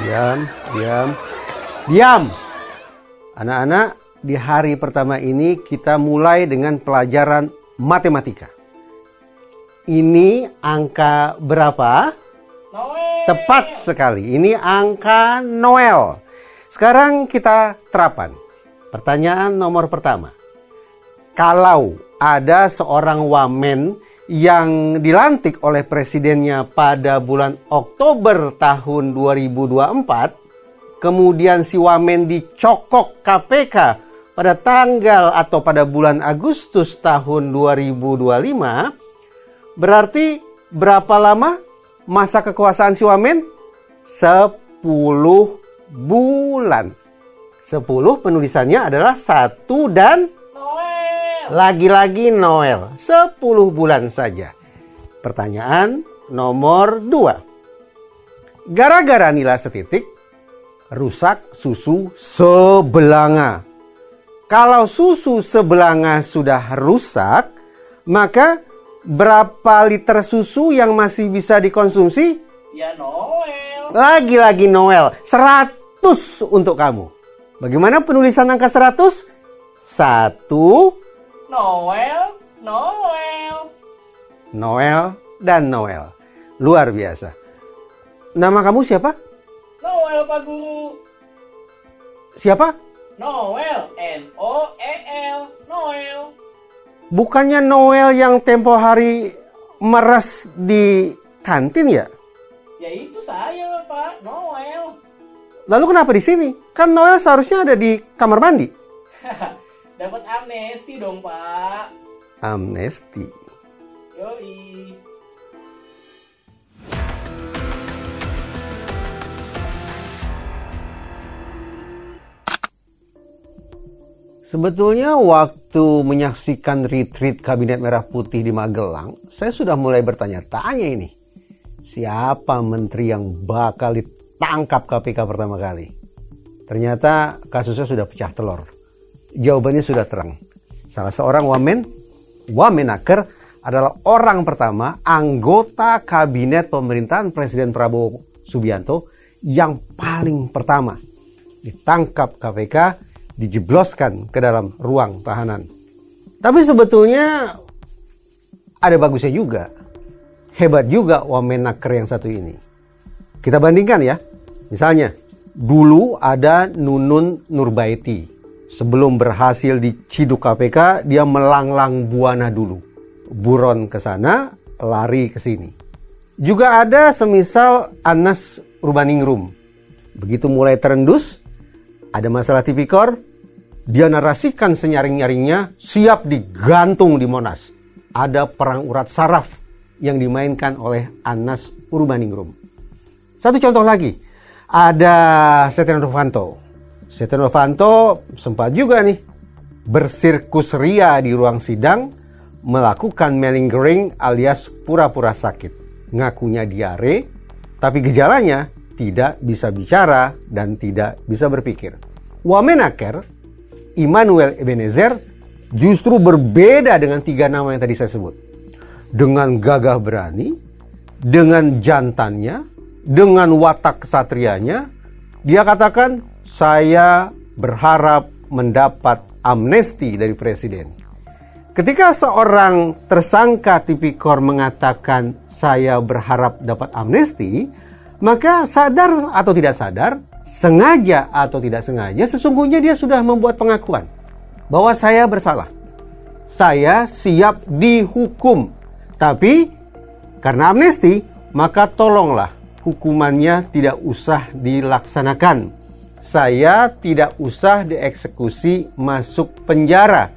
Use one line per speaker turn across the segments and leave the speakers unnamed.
Diam, diam, diam. Anak-anak, di hari pertama ini kita mulai dengan pelajaran matematika. Ini angka berapa?
Noel.
Tepat sekali. Ini angka Noel. Sekarang kita terapan. Pertanyaan nomor pertama. Kalau ada seorang wamen yang dilantik oleh presidennya pada bulan Oktober tahun 2024, kemudian si wamen dicokok KPK pada tanggal atau pada bulan Agustus tahun 2025, berarti berapa lama masa kekuasaan si wamen? 10 bulan. 10 penulisannya adalah 1 dan
Noel.
lagi-lagi Noel. 10 bulan saja. Pertanyaan nomor 2. Gara-gara nilai setitik, rusak susu sebelanga. Kalau susu sebelanga sudah rusak, maka berapa liter susu yang masih bisa dikonsumsi?
Ya Noel.
Lagi-lagi Noel. 100 untuk kamu. Bagaimana penulisan angka 100? 1,
Noel. Noel.
Noel, dan Noel. Luar biasa. Nama kamu siapa?
Noel Pak Guru.
Siapa?
Noel. N-O-E-L. Noel.
Bukannya Noel yang tempo hari meres di kantin ya?
Ya itu saya Pak. Noel.
Lalu kenapa di sini? Kan Noel seharusnya ada di kamar mandi.
Dapat amnesti dong Pak.
Amnesti.
Yoi.
Sebetulnya waktu menyaksikan retreat Kabinet Merah Putih di Magelang, saya sudah mulai bertanya-tanya ini. Siapa menteri yang bakal ditangkap KPK pertama kali? Ternyata kasusnya sudah pecah telur. Jawabannya sudah terang. Salah seorang wamenaker adalah orang pertama anggota Kabinet Pemerintahan Presiden Prabowo Subianto yang paling pertama ditangkap KPK, dijebloskan ke dalam ruang tahanan. Tapi sebetulnya ada bagusnya juga. Hebat juga wamenaker yang satu ini. Kita bandingkan ya. Misalnya, dulu ada Nunun Nurbaiti. Sebelum berhasil diciduk KPK, dia melanglang buana dulu. Buron ke sana, lari ke sini. Juga ada semisal Anas Urbaningrum. Begitu mulai terendus, ada masalah tipikor, dia narasikan senyaring-nyaringnya, siap digantung di Monas. Ada perang urat saraf yang dimainkan oleh Anas Urbaningrum. Satu contoh lagi, ada Setia Novanto. Setia Novanto sempat juga nih bersirkus ria di ruang sidang, melakukan malingering alias pura-pura sakit. Ngakunya diare, tapi gejalanya tidak bisa bicara dan tidak bisa berpikir. Wamenaker Immanuel Ebenezer justru berbeda dengan 3 nama yang tadi saya sebut. Dengan gagah berani, dengan jantannya, dengan watak kesatrianya, dia katakan, saya berharap mendapat amnesti dari presiden. Ketika seorang tersangka tipikor mengatakan saya berharap dapat amnesti, maka sadar atau tidak sadar, sengaja atau tidak sengaja, sesungguhnya dia sudah membuat pengakuan bahwa saya bersalah. Saya siap dihukum. Tapi karena amnesti, maka tolonglah hukumannya tidak usah dilaksanakan. Saya tidak usah dieksekusi masuk penjara.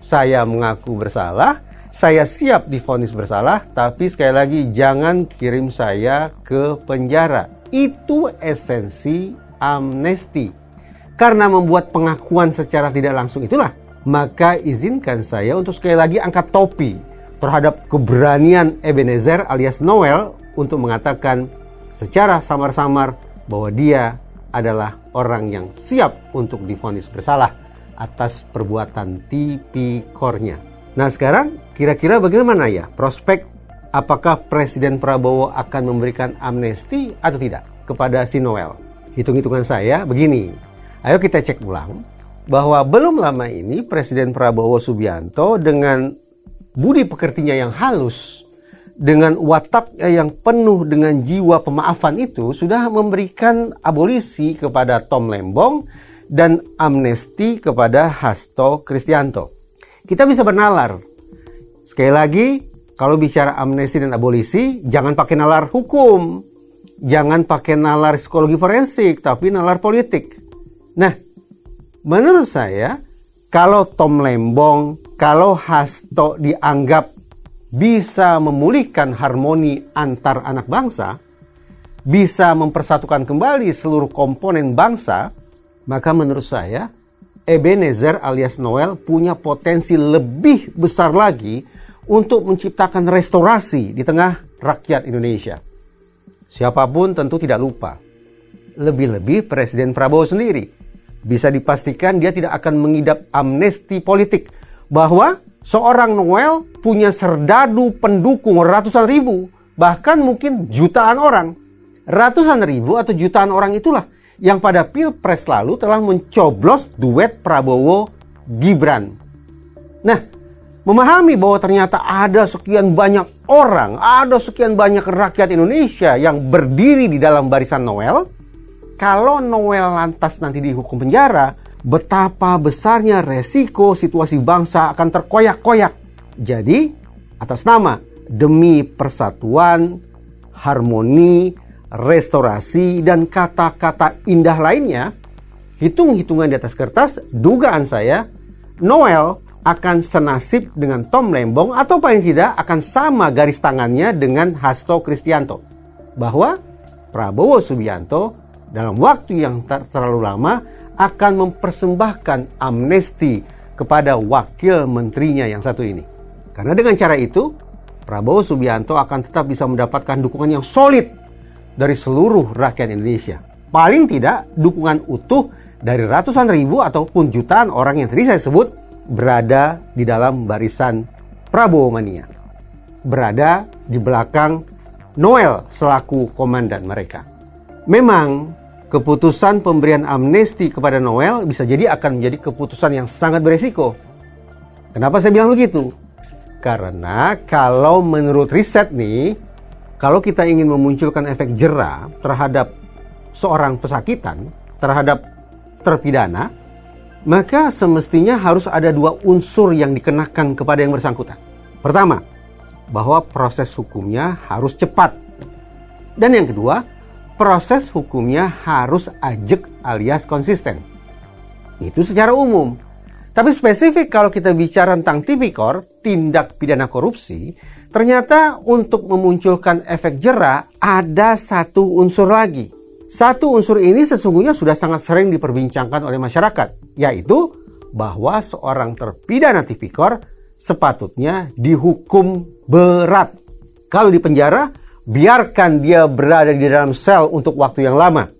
Saya mengaku bersalah, saya siap divonis bersalah, tapi sekali lagi jangan kirim saya ke penjara. Itu esensi amnesti. Karena membuat pengakuan secara tidak langsung itulah, maka izinkan saya untuk sekali lagi angkat topi terhadap keberanian Ebenezer alias Noel untuk mengatakan secara samar-samar bahwa dia adalah orang yang siap untuk divonis bersalah atas perbuatan tipikornya. Nah sekarang kira-kira bagaimana ya prospek, apakah Presiden Prabowo akan memberikan amnesti atau tidak kepada si Noel? Hitung-hitungan saya begini. Ayo kita cek ulang bahwa belum lama ini Presiden Prabowo Subianto dengan budi pekertinya yang halus, dengan wataknya yang penuh dengan jiwa pemaafan itu sudah memberikan abolisi kepada Tom Lembong dan amnesti kepada Hasto Kristianto. Kita bisa bernalar. Sekali lagi, kalau bicara amnesti dan abolisi, jangan pakai nalar hukum. Jangan pakai nalar psikologi forensik, tapi nalar politik. Nah, menurut saya, kalau Tom Lembong, kalau Hasto dianggap bisa memulihkan harmoni antar anak bangsa, bisa mempersatukan kembali seluruh komponen bangsa, maka menurut saya, Ebenezer alias Noel punya potensi lebih besar lagi untuk menciptakan restorasi di tengah rakyat Indonesia. Siapapun tentu tidak lupa. Lebih-lebih Presiden Prabowo sendiri. Bisa dipastikan dia tidak akan mengidap amnesti politik. Bahwa seorang Noel punya serdadu pendukung ratusan ribu. Bahkan mungkin jutaan orang. Ratusan ribu atau jutaan orang itulah yang pada Pilpres lalu telah mencoblos duet Prabowo-Gibran. Nah, memahami bahwa ternyata ada sekian banyak orang, ada sekian banyak rakyat Indonesia yang berdiri di dalam barisan Noel. Kalau Noel lantas nanti dihukum penjara, betapa besarnya resiko situasi bangsa akan terkoyak-koyak. Jadi, atas nama demi persatuan, harmoni, restorasi, dan kata-kata indah lainnya, hitung-hitungan di atas kertas, dugaan saya, Noel akan senasib dengan Tom Lembong atau paling tidak akan sama garis tangannya dengan Hasto Kristianto. Bahwa Prabowo Subianto dalam waktu yang terlalu lama akan mempersembahkan amnesti kepada wakil menterinya yang satu ini. Karena dengan cara itu, Prabowo Subianto akan tetap bisa mendapatkan dukungan yang solid dari seluruh rakyat Indonesia. Paling tidak dukungan utuh dari ratusan ribu ataupun jutaan orang yang tadi saya sebut berada di dalam barisan Prabowo Mania. Berada di belakang Noel selaku komandan mereka. Memang keputusan pemberian amnesti kepada Noel bisa jadi akan menjadi keputusan yang sangat beresiko. Kenapa saya bilang begitu? Karena kalau menurut riset nih, kalau kita ingin memunculkan efek jera terhadap seorang pesakitan, terhadap terpidana, maka semestinya harus ada dua unsur yang dikenakan kepada yang bersangkutan. Pertama, bahwa proses hukumnya harus cepat. Dan yang kedua, proses hukumnya harus ajak alias konsisten. Itu secara umum. Tapi spesifik kalau kita bicara tentang tipikor, tindak pidana korupsi, ternyata untuk memunculkan efek jera ada satu unsur lagi. Satu unsur ini sesungguhnya sudah sangat sering diperbincangkan oleh masyarakat, yaitu bahwa seorang terpidana tipikor sepatutnya dihukum berat. Kalau di penjara, biarkan dia berada di dalam sel untuk waktu yang lama.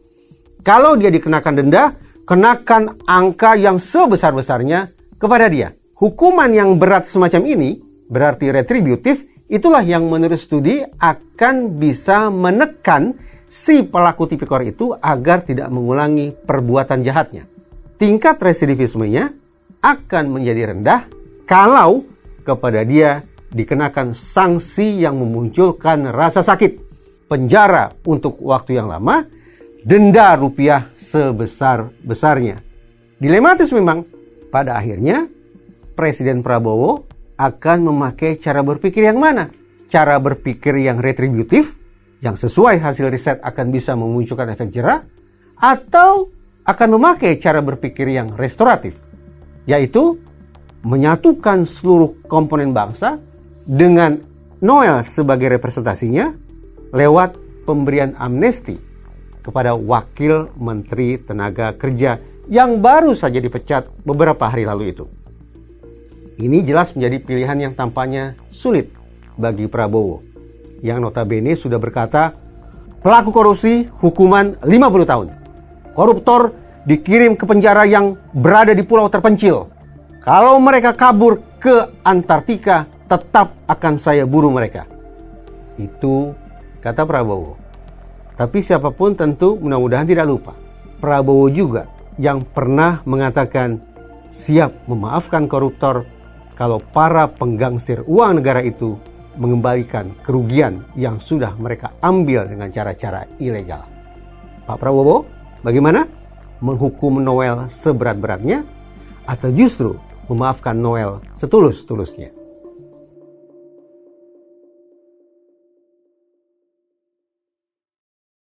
Kalau dia dikenakan denda, kenakan angka yang sebesar-besarnya kepada dia. Hukuman yang berat semacam ini, berarti retributif, itulah yang menurut studi akan bisa menekan si pelaku tipikor itu agar tidak mengulangi perbuatan jahatnya. Tingkat residivismenya akan menjadi rendah kalau kepada dia dikenakan sanksi yang memunculkan rasa sakit, penjara untuk waktu yang lama, denda rupiah sebesar-besarnya. Dilematis memang, pada akhirnya Presiden Prabowo akan memakai cara berpikir yang mana? Cara berpikir yang retributif, yang sesuai hasil riset akan bisa memunculkan efek jera, atau akan memakai cara berpikir yang restoratif, yaitu menyatukan seluruh komponen bangsa dengan Noel sebagai representasinya lewat pemberian amnesti kepada Wakil Menteri Tenaga Kerja yang baru saja dipecat beberapa hari lalu itu. Ini jelas menjadi pilihan yang tampaknya sulit bagi Prabowo, yang notabene sudah berkata, pelaku korupsi hukuman 50 tahun. Koruptor dikirim ke penjara yang berada di pulau terpencil. Kalau mereka kabur ke Antartika, tetap akan saya buru mereka. Itu kata Prabowo. Tapi siapapun tentu mudah-mudahan tidak lupa Prabowo juga yang pernah mengatakan siap memaafkan koruptor kalau para penggangsir uang negara itu mengembalikan kerugian yang sudah mereka ambil dengan cara-cara ilegal. Pak Prabowo, bagaimana? Menghukum Noel seberat-beratnya atau justru memaafkan Noel setulus-tulusnya?